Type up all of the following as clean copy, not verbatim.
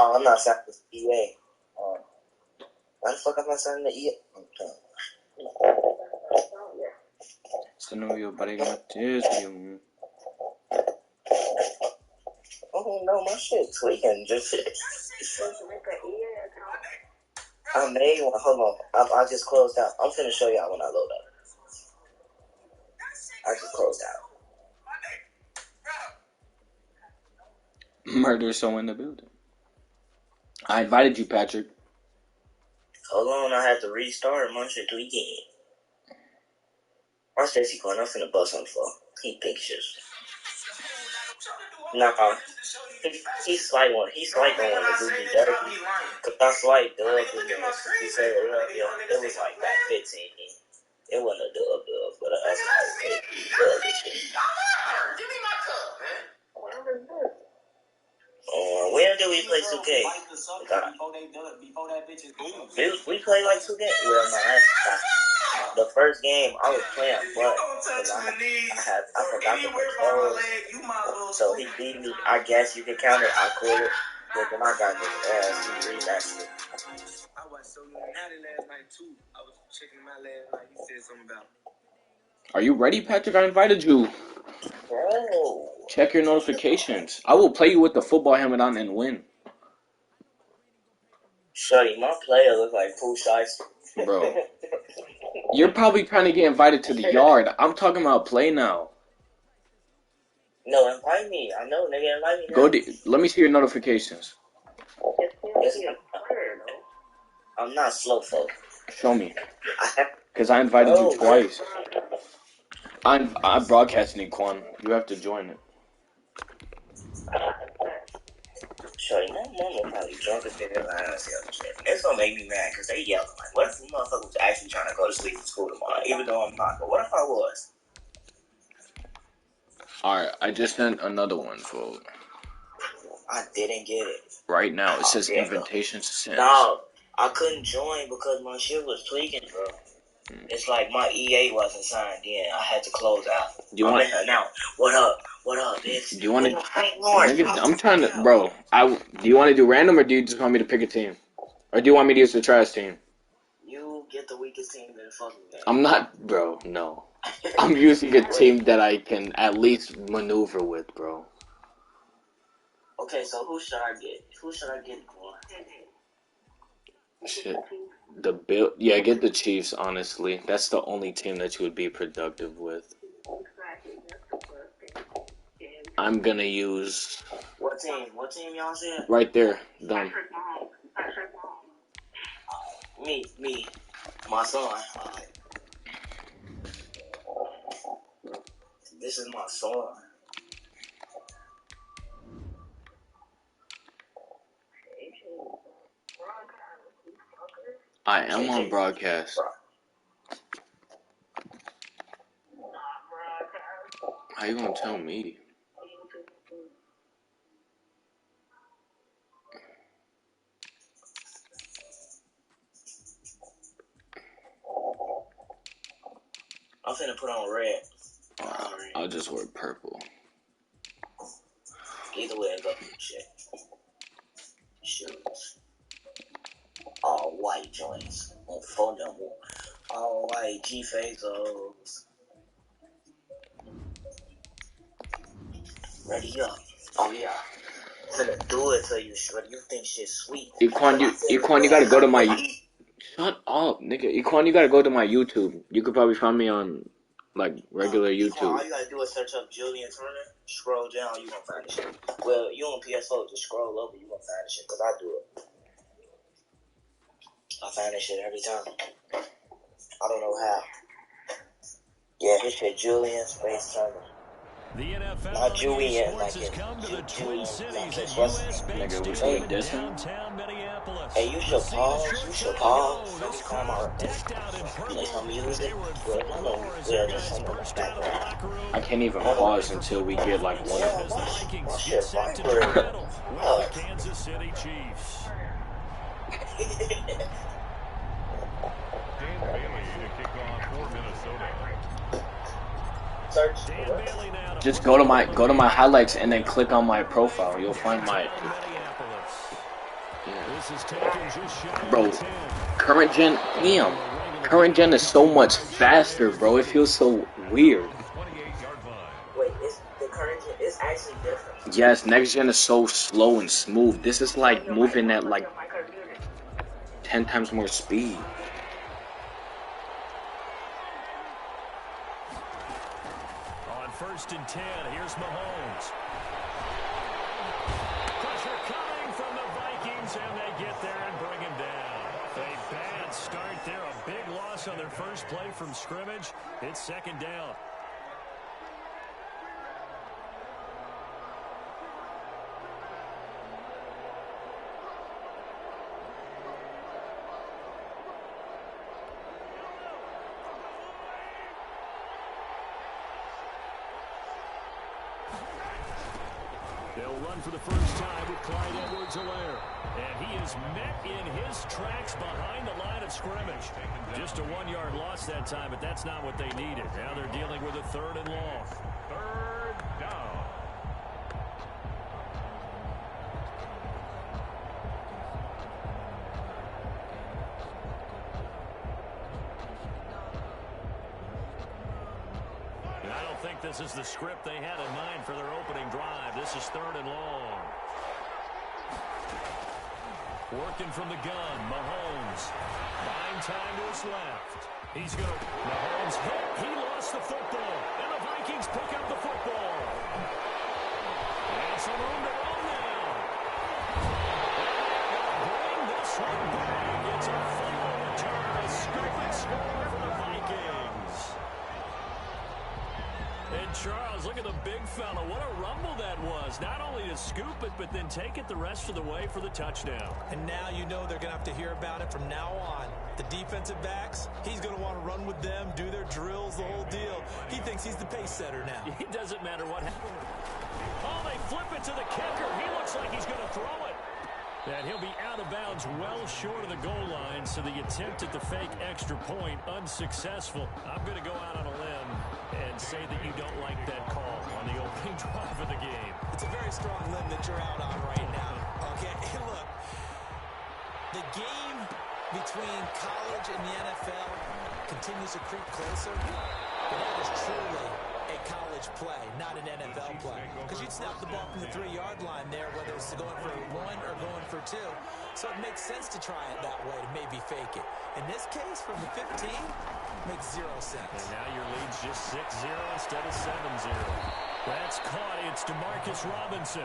Oh, I'm not signing to EA. Why the fuck am I signing to EA? Este no vio para ir Oh no, my shit tweaking. Just I made one. Hold on. I just closed out. I'm finna show y'all when I load up. I just closed out. Murder someone in the building. I invited you, Patrick. Hold on, I had to restart my shit tweaking. Watch this, he going. I'm finna bust on the floor. He thinks shit. Nah, he slight one. He slight don't want to do me dirty. Cause I slight dub against. He said earlier it was like that 15. It wasn't a dub, but a us like dub and shit. Give me my cup, man. When did we play 2K? We played like 2K. Well, no, that's the first game I was playing, but I forgot to control. So he beat me. I guess you can count it. I quit it, but then I got his ass. He rematched it. I watched so many Madden last night too. I was checking my last night. He said something about me. Are you ready, Patrick? I invited you. Bro. Check your notifications. I will play you with the football helmet on and win. Shorty, my player looks like Pooh Shiesty. Bro. You're probably trying to get invited to the yard. I'm talking about play now. No, invite me. I know, nigga, invite me now. Let me see your notifications. I'm not slow, folk. Show me. Because I invited you twice. I'm broadcasting it, Quan. You have to join it. Shorty, my mama probably drunk as their last year. It's gonna make me mad because they yelling like, what if the motherfucker was actually trying to go to sleep for school tomorrow, even though I'm not? But what if I was? Alright, I just sent another one, folks. I didn't get it. Right now, it says invitations sent. No, I couldn't join because my shit was tweaking, bro. It's like my EA wasn't signed in. I had to close out. Do you want now? What up? What up, bitch? Do you want to? I'm trying to, bro. Do you want to do random or do you just want me to pick a team, or do you want me to use the trash team? You get the weakest team in the fucking game. I'm not, bro. No, I'm using a team that I can at least maneuver with, bro. Okay, so who should I get? Who should I get? Shit. Yeah, get the Chiefs, honestly. That's the only team that you would be productive with. I'm gonna use... What team? What team y'all said? Right there. Done. Me. My son. This is my son. I am on broadcast. How you gonna tell me? I'm finna put on red. I'll just wear purple. Either way, I go shit. Shoes. All white joints. On phone number. All white G-Fazos. Ready up. Oh yeah. Finna do it to you, shorty. You think shit's sweet. Equan, you gotta go to my... Shut up, nigga. Equan, you gotta go to my YouTube. You could probably find me on, like, regular YouTube. All you gotta do is search up Julian Turner. Scroll down, you gonna find the shit. Well, you on PS4, just scroll over, you gonna find the shit. Cause I do it. I find this shit every time. I don't know how. Yeah, his shit Julian Space Turner. The NFL not Julian, like it. Come to the Twin Cities at Nigga, we should diss him. Hey, you should pause. Every time I play some music. Well, just something in the background. I can't even pause until we get like one of them. My shit vibrate. Kansas City Chiefs. Dan Bailey to kick off for Minnesota. Just go to my highlights and then click on my profile. You'll find my. This is taken just shy of Bro, 10. current gen, damn. Current gen is so much faster, bro. It feels so weird. 28-yard line. Wait, it's the current gen. It's actually different. Yes, next gen is so slow and smooth. This is like moving at like 10 times more speed. On 1st and 10, here's Mahomes. Pressure coming from the Vikings, and they get there and bring him down. A bad start there, a big loss on their first play from scrimmage. It's 2nd down. They'll run for the first time with Clyde Edwards-Helaire. And he is met in his tracks behind the line of scrimmage. Just a 1-yard loss that time, but that's not what they needed. Now they're dealing with a 3rd and long. 3rd down. And I don't think this is the script they had in mind for their opening drive. This is 3rd and long. Working from the gun, Mahomes. Buying time to his left. He's going to... Mahomes hit. He lost the football. And the Vikings pick up the football. And some room to run now. Bring this one back. It's a final return. A scooping score for the Vikings. And Charles, look at the big fella. What a rumble that was. Not only to scoop it, but then take it the rest of the way for the touchdown. And now you know they're going to have to hear about it from now on. The defensive backs, he's going to want to run with them, do their drills, the whole deal. He thinks he's the pace setter now. It doesn't matter what happens. Oh, they flip it to the kicker. He looks like he's going to throw it. And he'll be out of bounds well short of the goal line, so the attempt at the fake extra point unsuccessful. I'm going to go out on a limb and say that you don't like that call on the opening drive of the game. It's a very strong limb that you're out on right now. Okay, hey, look, the game between college and the NFL continues to creep closer, but that is truly a college play, not an NFL play. Because you'd snap the ball from the 3-yard line there, whether it's going for 1 or going for 2. So it makes sense to try it that way, to maybe fake it. In this case, from the 15, makes 0 sense. And now your lead's just 6-0 instead of 7-0. That's caught. It's Demarcus Robinson.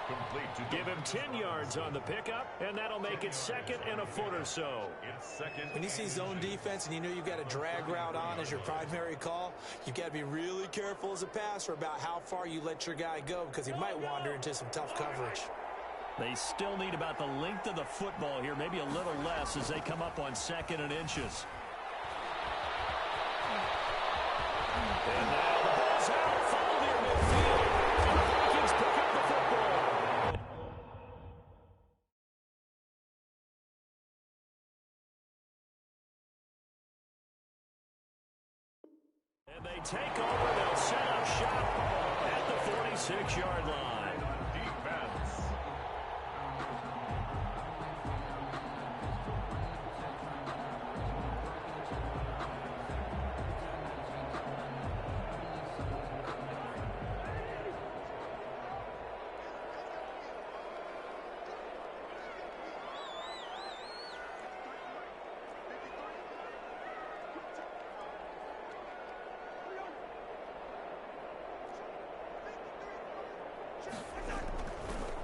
Complete to Give him 10 yards on the pickup, and that'll make it 2nd and a foot or so. It's 2nd. When you see zone defense and you know you've got a drag route on as your primary call, you've got to be really careful as a passer about how far you let your guy go because he might wander into some tough coverage. They still need about the length of the football here, maybe a little less as they come up on 2nd and inches. And now the ball's out, foul near midfield. And the Vikings pick up the football. And they take over. They'll set up shop at the 46-yard line. Defense.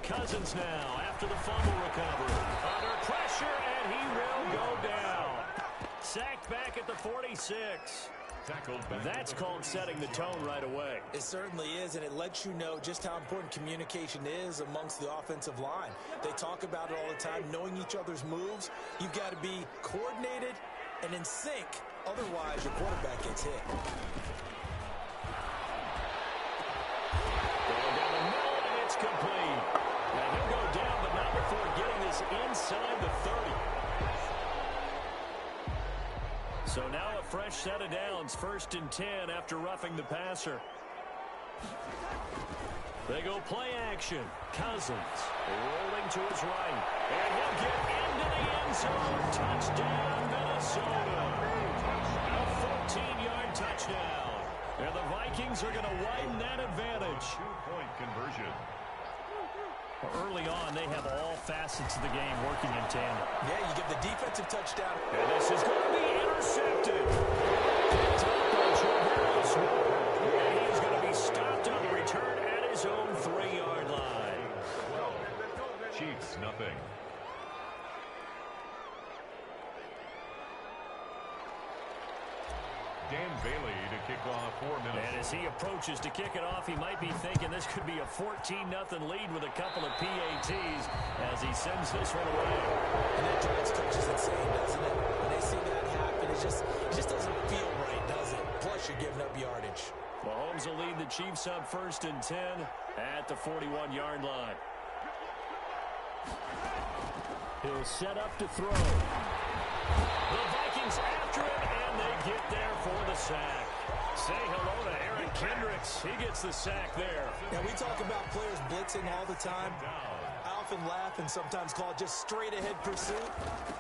Cousins now after the fumble recovery. Under pressure, and he will go down. Sacked back at the 46. Tackled back. That's called setting the tone right away. It certainly is, and it lets you know just how important communication is amongst the offensive line. They talk about it all the time, knowing each other's moves. You've got to be coordinated and in sync. Otherwise, your quarterback gets hit. Going down the middle, and it's complete. Now he'll go down, but not before getting this inside the 30. So now a fresh set of downs, 1st and 10 after roughing the passer. They go play action. Cousins rolling to his right. And he'll get into the end zone. Touchdown, Minnesota. A 14-yard touchdown. And the Vikings are going to widen that advantage. 2-point conversion. Early on, they have all facets of the game working in tandem. Yeah, you give the defensive touchdown. And this is going to be intercepted. Picked up by Travis Moore. And he is going to be stopped on the return at his own 3-yard line. Chiefs, nothing. Dan Bailey to kick off for Minnesota. And as he approaches to kick it off, he might be thinking this could be a 14-0 lead with a couple of PATs as he sends this one away. And that drives coaches insane, doesn't it? When they see that happen, it just doesn't feel right, does it? Plus, you're giving up yardage. Mahomes will lead the Chiefs up 1st and 10 at the 41-yard line. He'll set up to throw. The Vikings after him, and they get there for the sack. Say hello to Aaron Kendricks. He gets the sack there. Now, we talk about players blitzing all the time. I often laugh and sometimes call it just straight-ahead pursuit.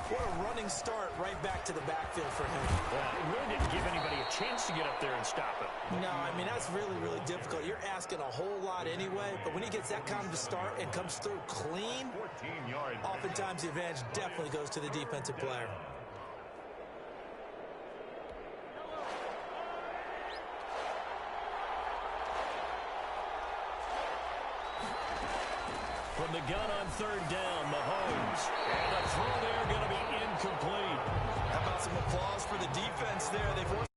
What a running start right back to the backfield for him. Well, it really didn't give anybody a chance to get up there and stop him. No, I mean, that's really, really difficult. You're asking a whole lot anyway, but when he gets that kind of a start and comes through clean, 14 yards. oftentimes the advantage definitely goes to the defensive player. From the gun on 3rd down, Mahomes. And the throw there going to be incomplete. How about some applause for the defense there? They forced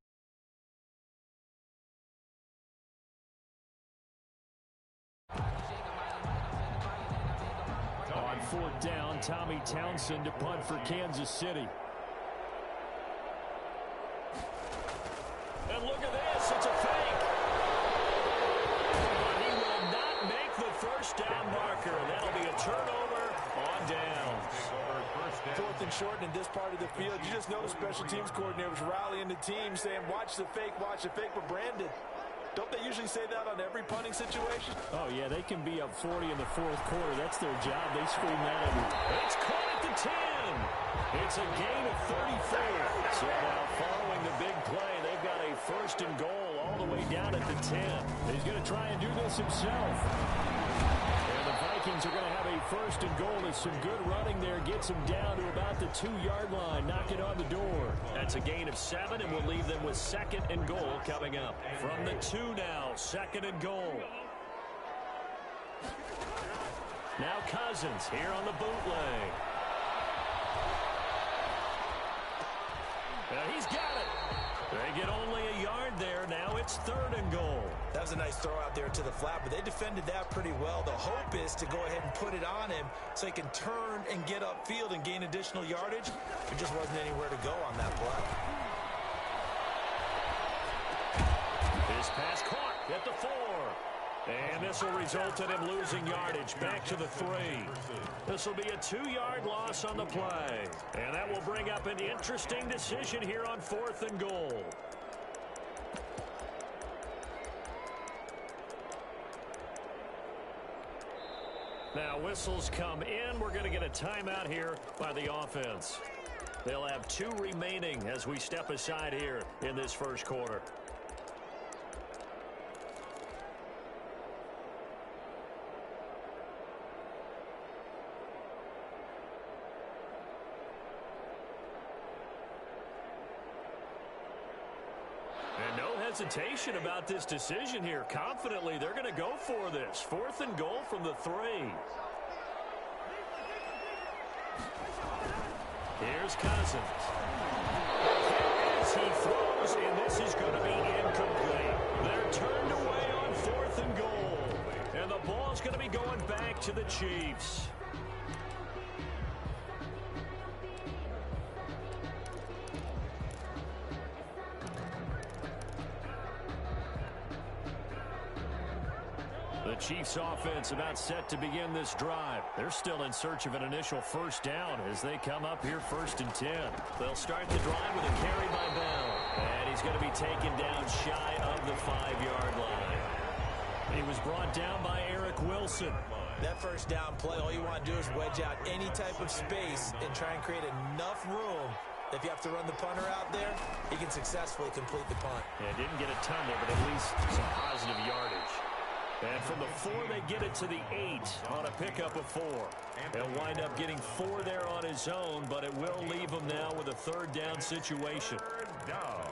on 4th down, Tommy Townsend to punt for Kansas City. And look at this, it's a fake. But he will not make the 1st down marker, and that'll be a turnover on downs. 4th and short in this part of the field. You just know the special teams coordinators rallying the team, saying, watch the fake, but Brandon, don't they usually say that on every punting situation? Oh, yeah, they can be up 40 in the 4th quarter. That's their job. They scream that at you. It's caught at the 10. It's a gain of 34. So now following the big play, they've got a 1st and goal all the way down at the 10. He's going to try and do this himself. And the Vikings are going to have a 1st and goal as some good running there gets them down to about the 2-yard line. Knock it on the door. That's a gain of 7, and we'll leave them with 2nd and goal coming up. From the 2 now, 2nd and goal. Now Cousins here on the bootleg. He's got it. They get only a yard there. Now it's 3rd and goal. That was a nice throw out there to the flat, but they defended that pretty well. The hope is to go ahead and put it on him so he can turn and get upfield and gain additional yardage. There just wasn't anywhere to go on that play. This pass caught at the 4. And this will result in him losing yardage back to the 3. This will be a 2-yard loss on the play. And that will bring up an interesting decision here on 4th and goal. Now whistles come in. We're going to get a timeout here by the offense. They'll have 2 remaining as we step aside here in this 1st quarter. Hesitation about this decision here. Confidently, they're going to go for this. 4th and goal from the 3. Here's Cousins. As he throws, and this is going to be incomplete. They're turned away on 4th and goal. And the ball's going to be going back to the Chiefs. The Chiefs offense about set to begin this drive. They're still in search of an initial 1st down as they come up here 1st and 10. They'll start the drive with a carry by Bell. And he's going to be taken down shy of the 5-yard line. He was brought down by Eric Wilson. That first down play, all you want to do is wedge out any type of space and try and create enough room. If you have to run the punter out there, he can successfully complete the punt. Yeah, didn't get a ton there, but at least some positive yardage. And from the 4, they get it to the 8 on a pickup of 4. He'll wind up getting 4 there on his own, but it will leave him now with a 3rd down situation. Third down.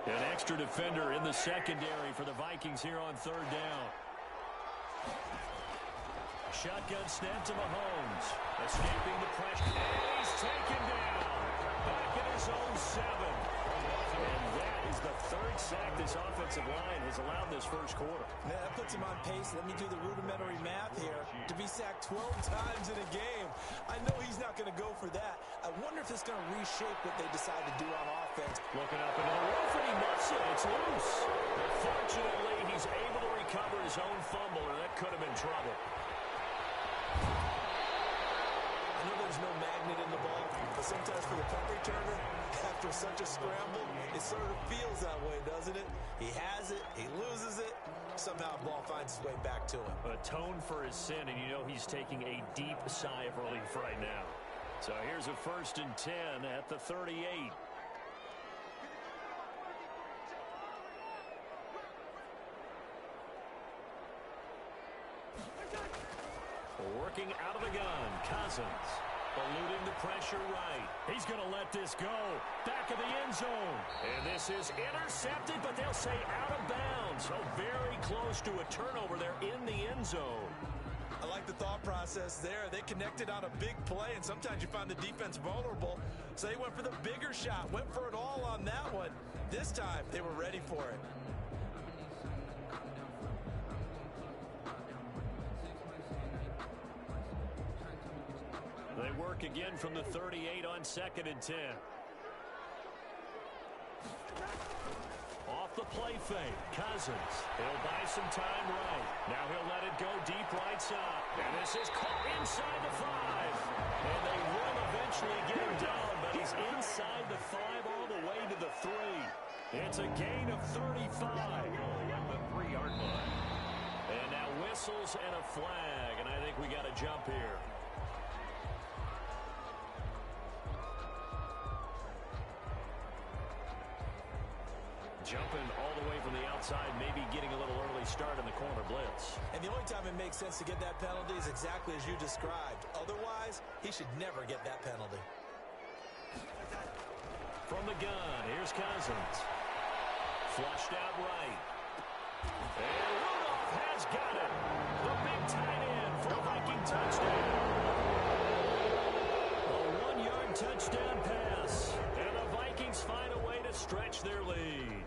An extra defender in the secondary for the Vikings here on 3rd down. Shotgun snap to Mahomes. Escaping the pressure. And he's taken down. Back at his own 7. And that is the 3rd sack this offensive line has allowed this first quarter. Man, that puts him on pace. Let me do the rudimentary math here. To be sacked 12 times in a game. I know he's not going to go for that. I wonder if it's going to reshape what they decide to do on offense. Looking up into the roof, and he muffs it. It's loose. But fortunately, he's able to recover his own fumble, or that could have been trouble. I know there's no magnet in the ball, but sometimes for the punt returner, after such a scramble, it sort of feels that way, doesn't it? He has it, he loses it, somehow the ball finds its way back to him. Atone for his sin, and you know he's taking a deep sigh of relief right now. So here's a 1st and 10 at the 38. Working out of the gun, Cousins. Eluding the pressure right. He's going to let this go. Back of the end zone. And this is intercepted, but they'll say out of bounds. So very close to a turnover there in the end zone. I like the thought process there. They connected on a big play, and sometimes you find the defense vulnerable. So they went for the bigger shot, went for it all on that one. This time, they were ready for it. They work again from the 38 on 2nd and 10. Off the play fake, Cousins. He'll buy some time right. Now he'll let it go deep right side. And this is caught inside the 5. And they will eventually get him down, but he's inside the 5 all the way to the 3. It's a gain of 35. At the 3-yard line. And now whistles and a flag, and I think we got a jump here. Jumping all the way from the outside, maybe getting a little early start in the corner blitz. And the only time it makes sense to get that penalty is exactly as you described. Otherwise, he should never get that penalty. From the gun, here's Cousins. Flushed out right. And Rudolph has got it. The big tight end for a Viking touchdown. A 1-yard touchdown pass. And the Vikings find a way to stretch their lead.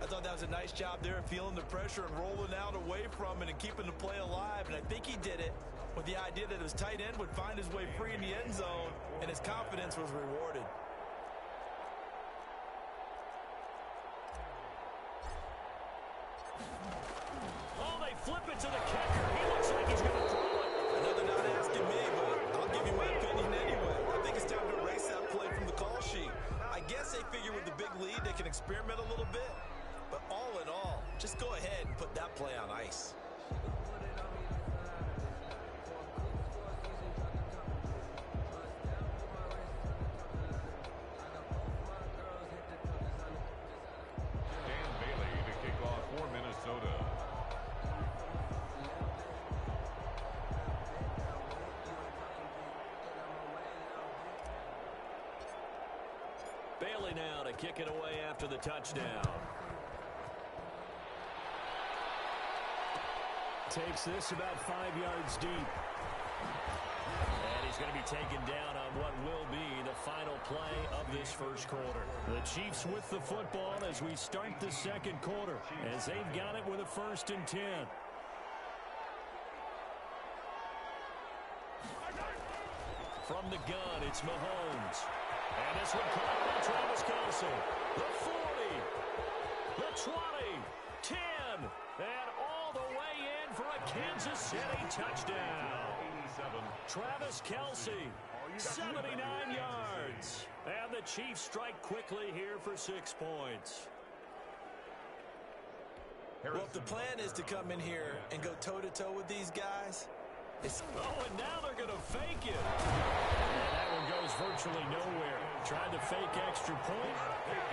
I thought that was a nice job there of feeling the pressure and rolling out away from it and keeping the play alive. And I think he did it with the idea that his tight end would find his way free in the end zone, and his confidence was rewarded. Oh, they flip it to the kicker. He looks like he's going to throw it. I know they're not asking me, but I'll give you my opinion anyway. I think it's time to erase that play from the call sheet. I guess they figure with the big lead they can experiment a little bit. But all in all, just go ahead and put that play on ice. Dan Bailey to kick off for Minnesota. Bailey now to kick it away after the touchdown. Takes this about 5 yards deep. And he's going to be taken down on what will be the final play of this first quarter. The Chiefs with the football as we start the second quarter, as they've got it with a 1st and 10. From the gun, it's Mahomes. And this one caught by Travis Kelce. The 40, the 20, 10, and all the way in for a Kansas City touchdown. 87. Travis Kelce, 79 yards. And the Chiefs strike quickly here for 6 points. Well, if the plan is to come in here and go toe-to-toe with these guys, oh, and now they're going to fake it. And that one goes virtually nowhere. Tried to fake extra point,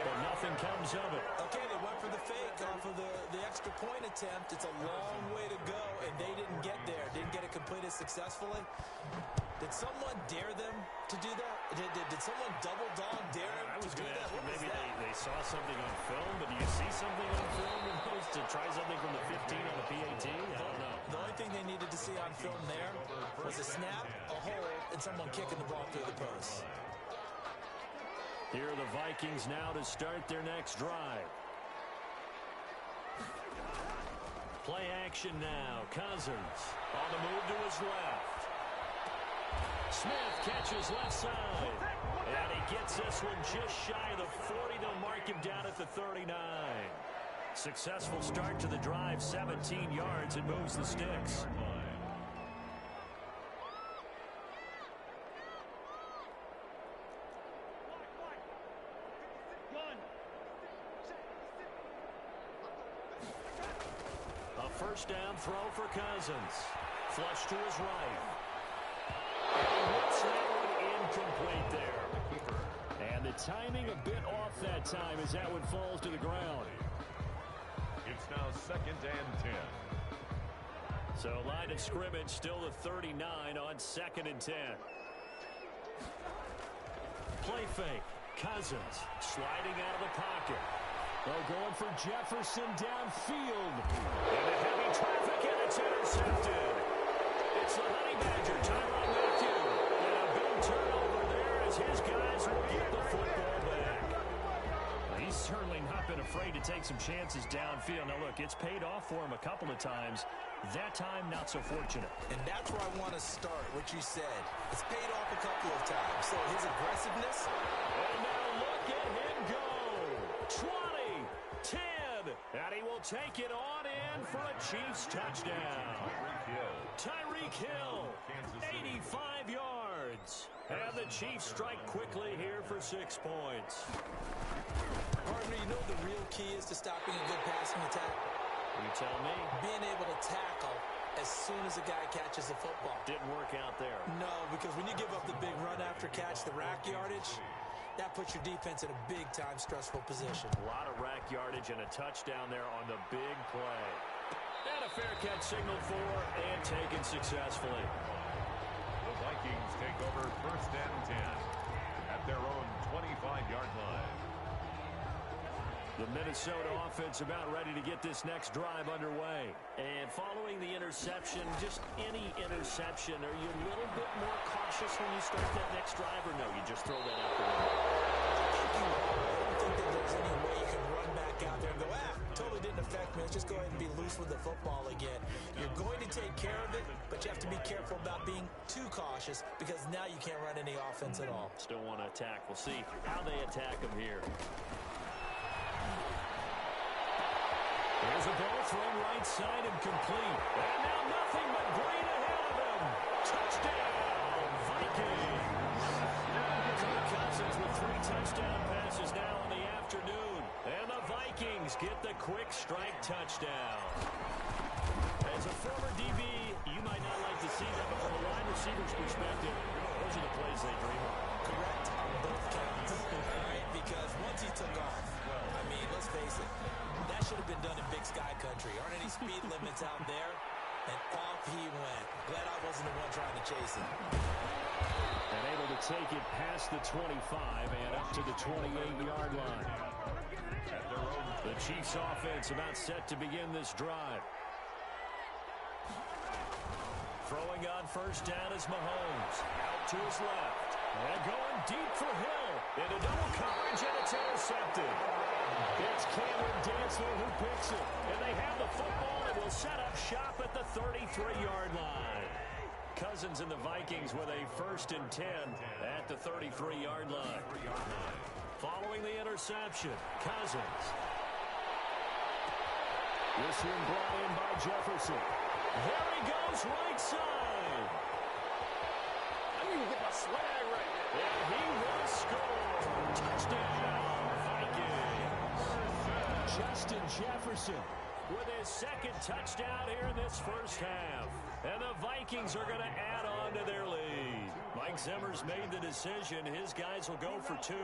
but nothing comes of it. okay, they went for the fake off of the extra point attempt. It's a long way to go, and they didn't get there. Didn't get it completed successfully. Did someone dare them to do that? Did someone double dog dare them to do that? Maybe they saw something on film, but do you see something on film to try something from the 15 on the PAT? I don't know. The only thing they needed to see on film there was a snap, a hole, and someone kicking the ball through the post. Here are the Vikings now to start their next drive. Play action now. Cousins on the move to his left. Smith catches left side. And he gets this one just shy of the 40. They'll mark him down at the 39. Successful start to the drive, 17 yards. It moves the sticks. A first down throw for Cousins. Flush to his right. And what's that one incomplete there? And the timing a bit off that time as that one falls to the ground. It's now 2nd and 10. So line of scrimmage still the 39 on 2nd and 10. Play fake. Cousins sliding out of the pocket. They're going for Jefferson downfield. And a heavy traffic, and it's intercepted. It's the Honey Badger, Tyrann Mathieu. And a big turnover there as his guys will get the football back. Well, he's certainly not been afraid to take some chances downfield. Now, look, it's paid off for him a couple of times. That time, not so fortunate. And that's where I want to start, what you said. It's paid off a couple of times. So his aggressiveness. And now look at him go. 20, 10, and he will take it on in for a Chiefs touchdown. Tyreek Hill, 85 yards. And the Chiefs strike quickly here for 6 points. Partner, you know the real key is to stopping a good passing attack? You tell me. Being able to tackle as soon as a guy catches the football. Didn't work out there. No, because when you give up the big run after catch, the rack yardage, that puts your defense in a big-time stressful position. A lot of rack yardage and a touchdown there on the big play. And a fair catch signaled for and taken successfully. The Vikings take over 1st and 10 at their own 25-yard line. The Minnesota offense about ready to get this next drive underway. And following the interception, just any interception, are you a little bit more cautious when you start that next drive, or no, you just throw that out there? I don't think that there's any way you can run back out there and go, totally didn't affect me. Let's just go ahead and be loose with the football again. You're going to take care of it, but you have to be careful about being too cautious because now you can't run any offense at all. Still want to attack. We'll see how they attack them here. There's a ball thrown right side and complete. And now nothing but green ahead of him. Touchdown, Vikings. Kirk Cousins with 3 touchdown passes now in the afternoon. And the Vikings get the quick strike touchdown. As a former DB, you might not like to see that, but from a wide receiver's perspective, those are the plays they dream of. Correct on both counts. All right, because once he took off, I mean, let's face it, that should have been done in Big Sky Country. Aren't any speed limits out there? And off he went. Glad I wasn't the one trying to chase him. And able to take it past the 25 and up to the 28-yard line. The Chiefs offense about set to begin this drive. Throwing on first down is Mahomes. Out to his left. And going deep for Hill. Into double coverage, and it's intercepted. It's Cameron Dantzler who picks it. And they have the football and will set up shop at the 33-yard line. Cousins and the Vikings with a 1st and 10 at the 33-yard line. Following the interception, Cousins. This one brought in by Jefferson. There he goes, right side. I need to get my swag right now. And he will score. Touchdown, Vikings. Justin Jefferson with his second touchdown here in this first half. And the Vikings are going to add on to their lead. Mike Zimmer's made the decision. His guys will go for 2.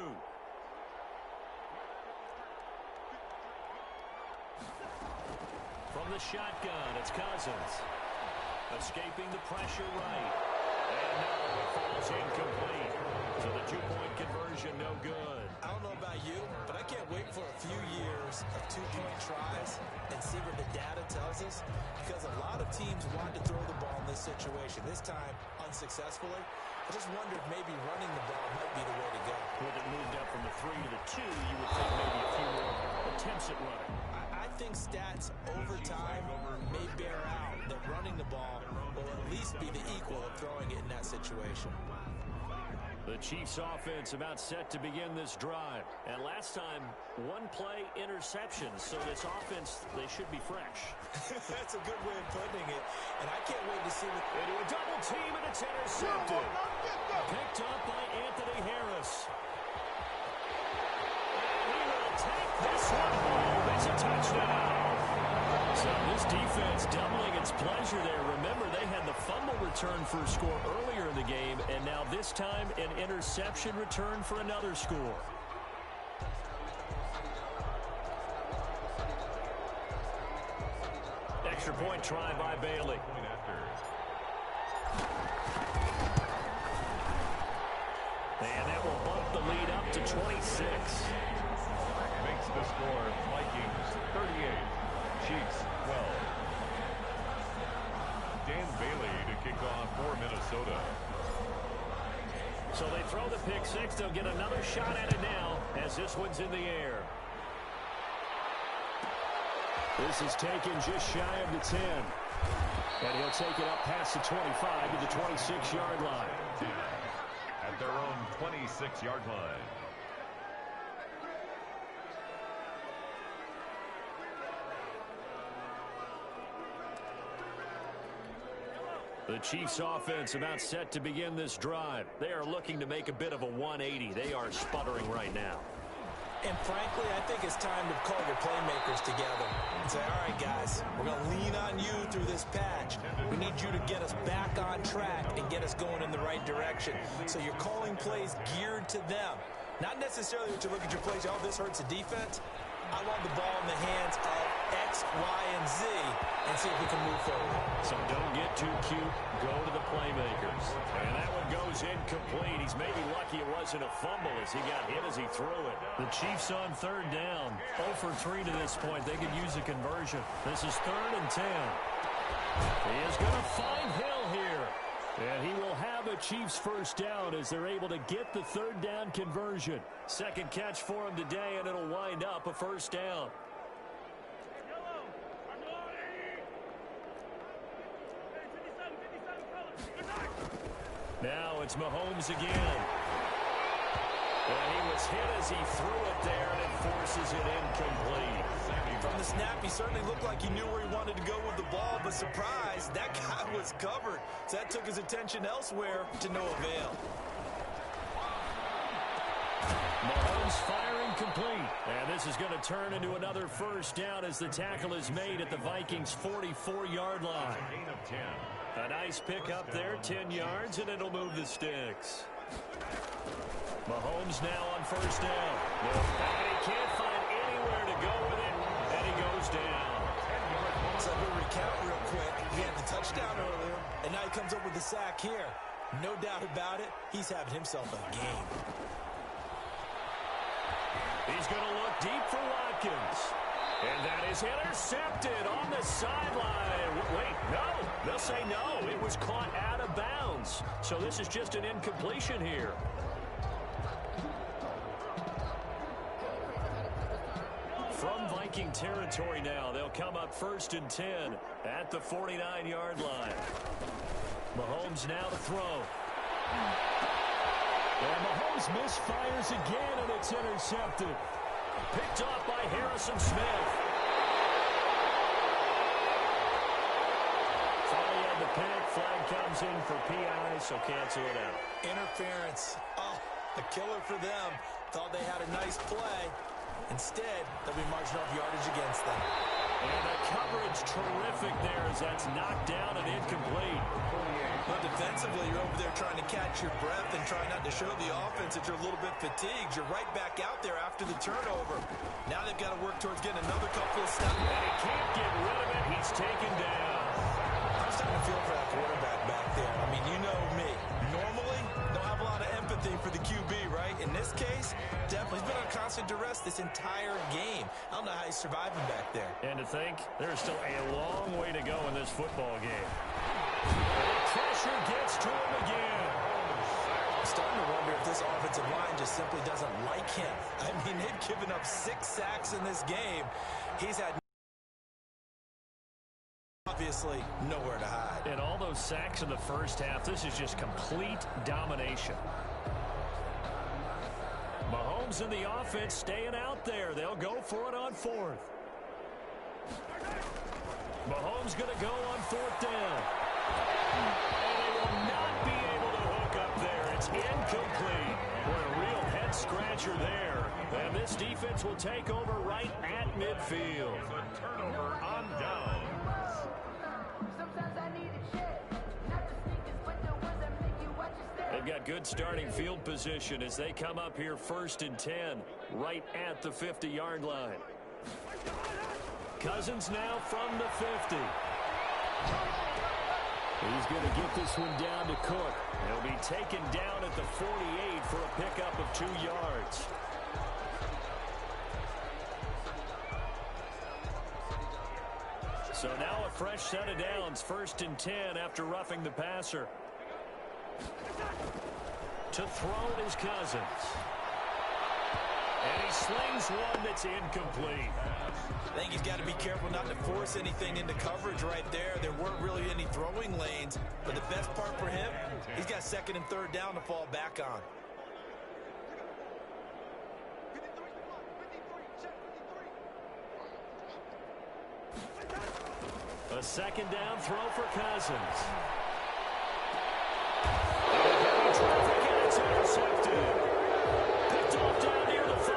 From the shotgun, it's Cousins. Escaping the pressure right. And now it falls incomplete. So the 2-point conversion no good. I don't know about you, but I can't wait for a few years of 2-point tries and see what the data tells us, because a lot of teams want to throw the ball in this situation. This time, unsuccessfully. I just wonder if maybe running the ball might be the way to go. With it moved up from the 3 to the 2, you would think maybe a few more attempts at running. I think stats over time may bear out that running the ball will at least be the equal of throwing it in that situation. The Chiefs offense about set to begin this drive. And last time, 1-play interception. So this offense, they should be fresh. That's a good way of putting it. And I can't wait to see what... Into a double team, and it's intercepted. Picked up by Anthony Harris. And he will take this one home. It's a touchdown. So this defense doubling its pleasure there. Remember, they had the fumble return for a score earlier in the game, and now this time an interception return for another score. Extra point try by Bailey. And that will bump the lead up to 26. Makes the score Vikings 38. Chiefs 12. Dan Bailey to kick off for Minnesota. So they throw the pick 6. They'll get another shot at it now as this one's in the air. This is taken just shy of the 10. And he'll take it up past the 25 to the 26-yard line. At their own 26-yard line. The Chiefs offense about set to begin this drive. They are looking to make a bit of a 180. They are sputtering right now. And frankly, I think it's time to call your playmakers together and say, all right, guys, we're going to lean on you through this patch. We need you to get us back on track and get us going in the right direction. So you're calling plays geared to them. Not necessarily that you look at your plays, oh, this hurts the defense. I want the ball in the hands of X, Y, and Z and see if we can move forward. So don't get too cute. Go to the playmakers. And that one goes incomplete. He's maybe lucky it wasn't a fumble as he got hit as he threw it. The Chiefs on 3rd down. 0 for 3 to this point. They could use a conversion. This is 3rd and 10. He is going to find Hill here. And he will have a Chiefs first down as they're able to get the 3rd down conversion. Second catch for him today, and it'll wind up a first down. Now it's Mahomes again. And he was hit as he threw it there, and it forces it incomplete. From the snap, he certainly looked like he knew where he wanted to go with the ball, but surprise, that guy was covered. So that took his attention elsewhere to no avail. Mahomes firing complete. And this is going to turn into another first down as the tackle is made at the Vikings' 44-yard line. Gain of 10. A nice pick up there, 10 yards, and it'll move the sticks. Mahomes now on first down. And he can't find anywhere to go with it, and he goes down. So we'll recount real quick. He had the touchdown earlier, and now he comes up with the sack here. No doubt about it, he's having himself a game. He's going to look deep for Watkins. And that is intercepted on the sideline. Wait, no. They'll say no. It was caught out of bounds. So this is just an incompletion here. From Viking territory now, they'll come up 1st and 10 at the 49-yard line. Mahomes now to throw. And Mahomes misfires again, and it's intercepted. Picked off by Harrison Smith. comes in for PI, so cancel it out. Interference. Oh, a killer for them. Thought they had a nice play. Instead, they'll be marching off yardage against them. And the coverage terrific there as that's knocked down and incomplete. But defensively, you're over there trying to catch your breath and try not to show the offense that you're a little bit fatigued. You're right back out there after the turnover. Now they've got to work towards getting another couple of snaps. And he can't get rid of it. He's taken down. I'm starting to feel for that quarterback back there. I mean, you know me. Normally, don't have a lot of empathy for the QB, right? In this case, definitely. He's been on constant duress this entire game. I don't know how he's surviving back there. And to think, there's still a long way to go in this football game. The pressure gets to him again. I'm starting to wonder if this offensive line just simply doesn't like him. I mean, they've given up 6 sacks in this game. He's had obviously nowhere to hide. And all those sacks in the first half, this is just complete domination. Mahomes and the offense staying out there. They'll go for it on 4th. Mahomes going to go on 4th down. And they will not be able to hook up there. It's incomplete. What a real head-scratcher there. And this defense will take over right at midfield. The turnover on down. They've got good starting field position as they come up here 1st and 10, right at the 50-yard line. Cousins now from the 50. He's going to get this one down to Cook. He'll be taken down at the 48 for a pickup of 2 yards. So now a fresh set of downs, 1st and 10 after roughing the passer. To throw is Cousins. And he slings one that's incomplete. I think he's got to be careful not to force anything into coverage right there. There weren't really any throwing lanes. But the best part for him, he's got 2nd and 3rd down to fall back on. A 2nd down throw for Cousins. Traffic, and it's intercepted. Picked off down near the 5.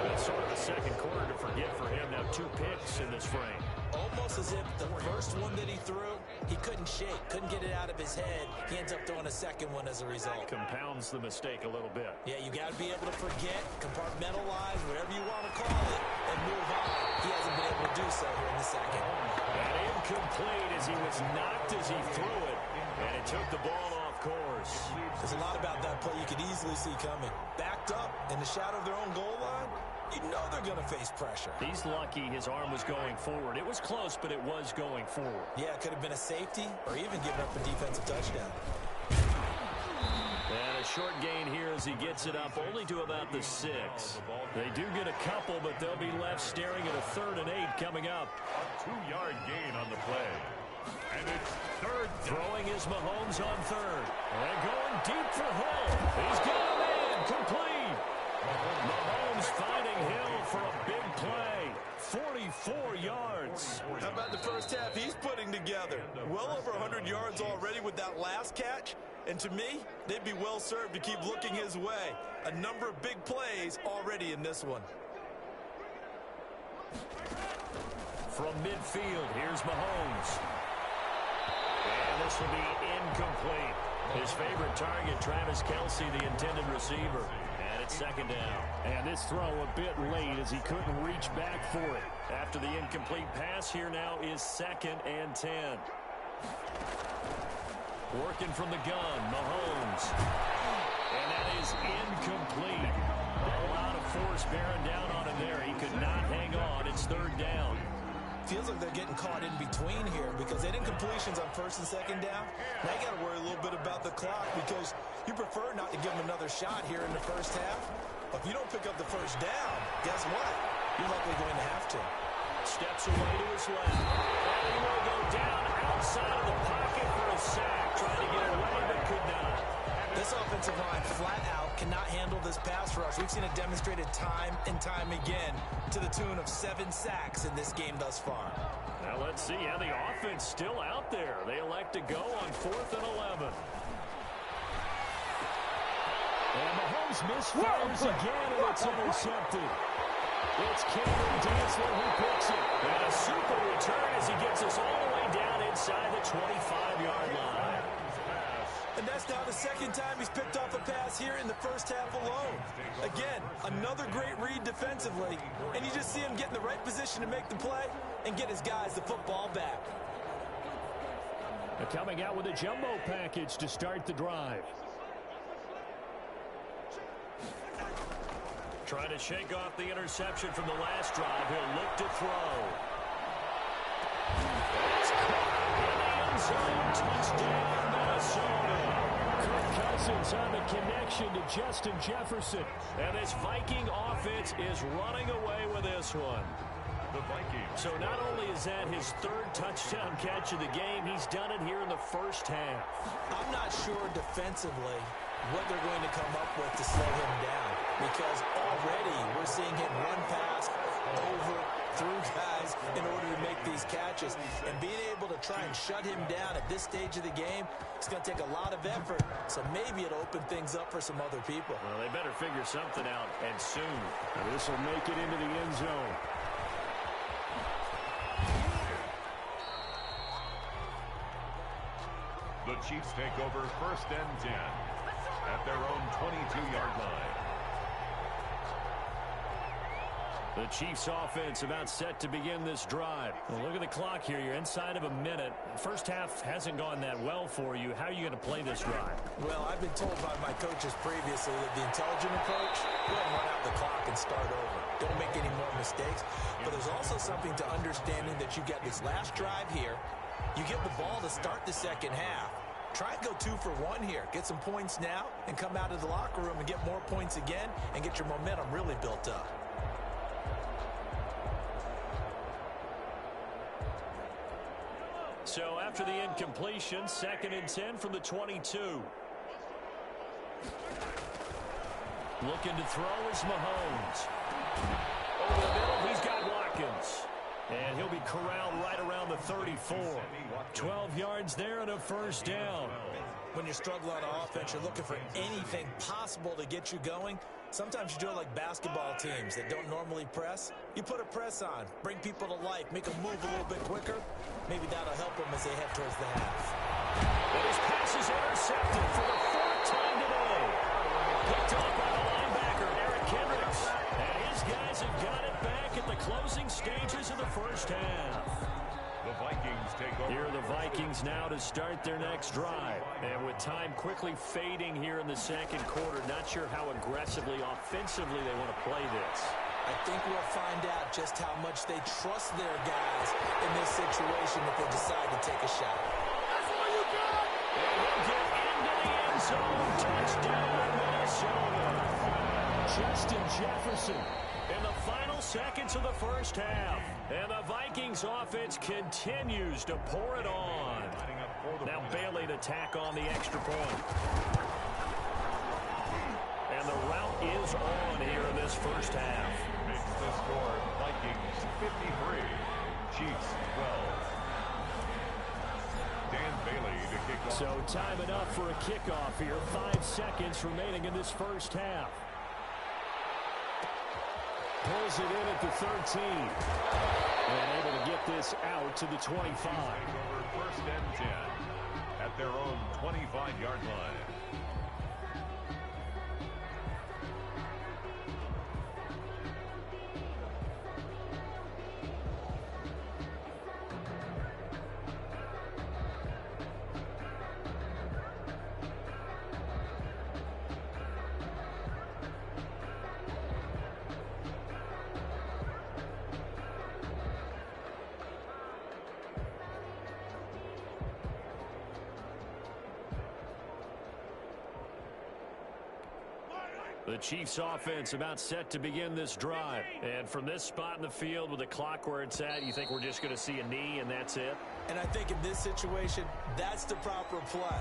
That's sort of a second quarter to forget for him. Now 2 picks in this frame. Almost as if the first one that he threw, he couldn't shake, couldn't get it out of his head. He ends up throwing a second one as a result. Compounds the mistake a little bit. Yeah, you got to be able to forget, compartmentalize, whatever you want to call it, and move on. He hasn't been able to do so here in the second. And incomplete as he was knocked as he threw it. And it took the ball off course. There's a lot about that play you could easily see coming. Backed up in the shadow of their own goal line, you know they're going to face pressure. He's lucky his arm was going forward. It was close, but it was going forward. Yeah, it could have been a safety or even given up a defensive touchdown. And a short gain here as he gets it up only to about the 6. They do get a couple, but they'll be left staring at a 3rd and 8 coming up. A 2-yard gain on the play. And it's 3rd. Throwing is Mahomes on 3rd. And going deep for Hill. He's got a man complete. Mahomes finding Hill for a big play. 44 yards. How about the first half he's putting together? Well over 100 yards already with that last catch. And to me, they'd be well served to keep looking his way. A number of big plays already in this one. From midfield, here's Mahomes. And this will be incomplete. His favorite target, Travis Kelce, the intended receiver. And it's 2nd down. And this throw a bit late as he couldn't reach back for it. After the incomplete pass, here now is 2nd and 10. Working from the gun, Mahomes. And that is incomplete. A lot of force bearing down on him there. He could not hang on. It's 3rd down. Feels like they're getting caught in between here because they didn't completions on 1st and 2nd down. Now you got to worry a little bit about the clock because you prefer not to give them another shot here in the first half. But if you don't pick up the 1st down, guess what? You're likely going to have to. Steps away to his left. And he will go down outside of the pocket for a sack. Trying to get away, but could not. This offensive line flat out cannot handle this pass rush. We've seen it demonstrated time and time again to the tune of 7 sacks in this game thus far. Now let's see how the offense still out there. They elect to go on 4th and 11. And Mahomes misfires again, and it's intercepted. It's Cameron Dantzler who picks it. And a super return as he gets us all the way down inside the 25-yard line. And that's now the second time he's picked off a pass here in the first half alone. Again, another great read defensively, and you just see him get in the right position to make the play and get his guys the football back. They're coming out with a jumbo package to start the drive. Trying to shake off the interception from the last drive. He'll look to throw. It's caught in the end zone. Touchdown, Minnesota. Kirk Cousins on the connection to Justin Jefferson. And this Viking offense is running away with this one. The Vikings. So not only is that his 3rd touchdown catch of the game, he's done it here in the first half. I'm not sure defensively what they're going to come up with to slow him down, because already we're seeing him run past, over, through guys in order to make these catches. And being able to try and shut him down at this stage of the game, it's going to take a lot of effort. So maybe it'll open things up for some other people. Well, they better figure something out, and soon. This will make it into the end zone. The Chiefs take over 1st and 10 at their own 22-yard line. The Chiefs offense about set to begin this drive. Well, look at the clock here. You're inside of a minute. First half hasn't gone that well for you. How are you going to play this drive? Well, I've been told by my coaches previously that the intelligent approach, go ahead and run out the clock and start over. Don't make any more mistakes. But there's also something to understanding that you get this last drive here. You get the ball to start the second half. Try and go 2 for 1 here. Get some points now and come out of the locker room and get more points again and get your momentum really built up. So after the incompletion, 2nd and 10 from the 22. Looking to throw is Mahomes. Over the middle, he's got Watkins. And he'll be corralled right around the 34. 12 yards there and a first down. When you struggle on offense, you're looking for anything possible to get you going. Sometimes you do it like basketball teams that don't normally press. You put a press on, bring people to life, make them move a little bit quicker. Maybe that'll help them as they head towards the half. And his pass is intercepted for the 4th time today. Picked up by the linebacker, Eric Kendricks. And his guys have got it back at the closing stages of the first half. The Vikings take over. Here are the Vikings now to start their next drive. And with time quickly fading here in the second quarter, not sure how aggressively, offensively they want to play this. I think we'll find out just how much they trust their guys in this situation if they decide to take a shot. That's what you got! And he'll get into the end zone. Touchdown, Minnesota. Justin Jefferson in the final seconds of the first half. And the Vikings offense continues to pour it on. Now Bailey to tack on the extra point. And the route is on here in this first half. Makes the score Vikings 53, Chiefs 12. Dan Bailey to kick off. So time enough for a kickoff here. 5 seconds remaining in this first half. Pulls it in at the 13. And able to get this out to the 25. Over 1st and 10 at their own 25-yard line. The Chiefs offense about set to begin this drive. And from this spot in the field with the clock where it's at, you think we're just going to see a knee and that's it? And I think in this situation, that's the proper play.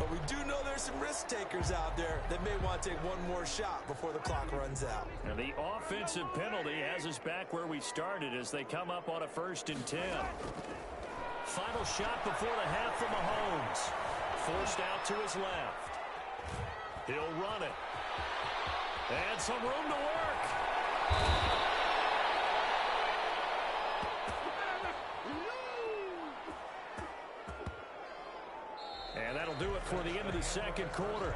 But we do know there's some risk takers out there that may want to take one more shot before the clock runs out. And the offensive penalty has us back where we started as they come up on a 1st and 10. Final shot before the half from Mahomes. Forced out to his left. He'll run it. And some room to work. And that'll do it for the end of the 2nd quarter.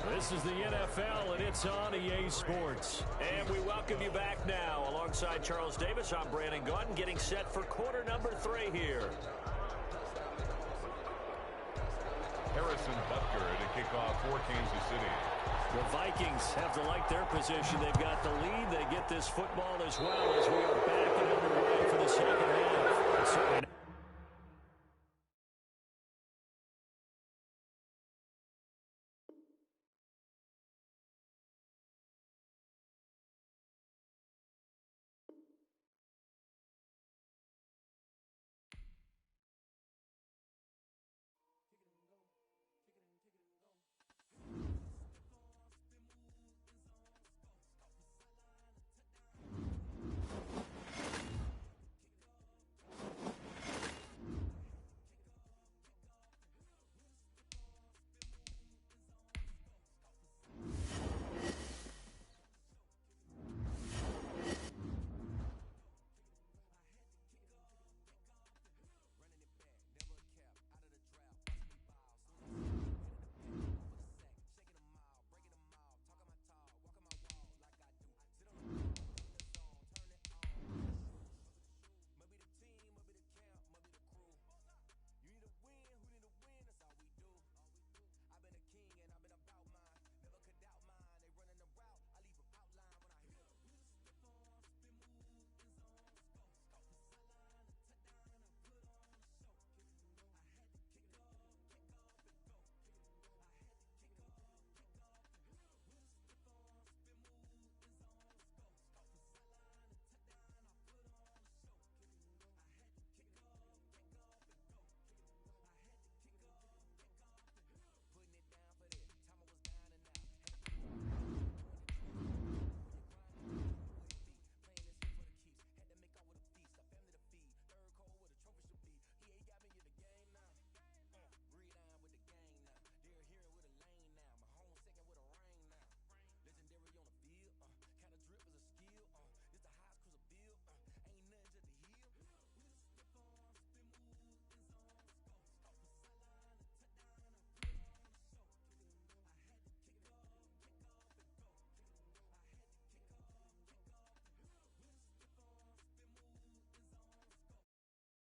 This is the NFL, and it's on EA Sports. And we welcome you back now. Alongside Charles Davis, I'm Brandon Gunn, getting set for quarter number 3 here. Harrison Butker to kick off for Kansas City. The Vikings have to like their position. They've got the lead. They get this football as well as we are back and underway for the 2nd half.